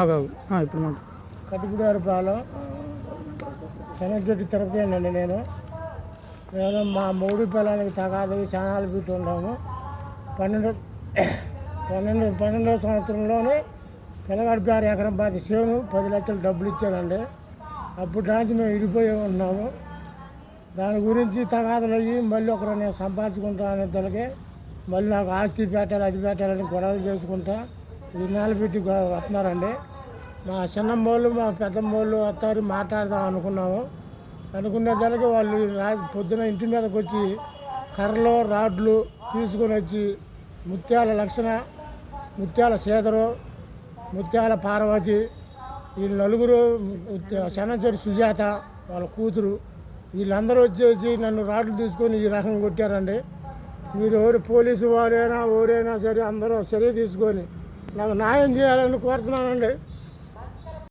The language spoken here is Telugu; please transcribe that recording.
ఇప్పుడు కట్టుకుడారుపాలెం శనగచెట్టు తిరుపతి నేను మా మూడు పిల్లలకి తగాదు చానాలు పెట్టి ఉన్నాము. 12వ సంవత్సరంలోనే పిల్లగాడి పేరు ఎకరం 10 సేను 10 లక్షలు డబ్బులు ఇచ్చారండి. అప్పుడు నుంచి మేము విడిపోయి ఉన్నాము. దాని గురించి తగాదులు అయ్యి మళ్ళీ ఒకరు నేను సంపాదించుకుంటాను ఇద్దరికి మళ్ళీ నాకు ఆస్తి పెట్టాలి అది పెట్టాలని గొడవలు చేసుకుంటా ఇన్నాళ్ళు పెట్టి వస్తున్నారండి. మా చిన్నమ్మోళ్ళు మా పెద్దమ్మోళ్ళు వస్తారు మాట్లాడదాం అనుకునేదానికి వాళ్ళు పొద్దున ఇంటి మీదకి వచ్చి కర్రలు రాడ్లు తీసుకొని వచ్చి ముత్యాల లక్షణ, ముత్యాల శ్రీధరు, ముత్యాల పార్వతి వీళ్ళు నలుగురు, శనగచెట్టు సుజాత వాళ్ళ కూతురు వీళ్ళందరూ వచ్చేసి నన్ను రాడ్లు తీసుకొని ఈ రకంగా కొట్టారండి. మీరు ఎవరు పోలీసు వారైనా ఎవరైనా సరే అందరూ చర్య తీసుకొని నాకు న్యాయం చేయాలని కోరుతున్నానండి.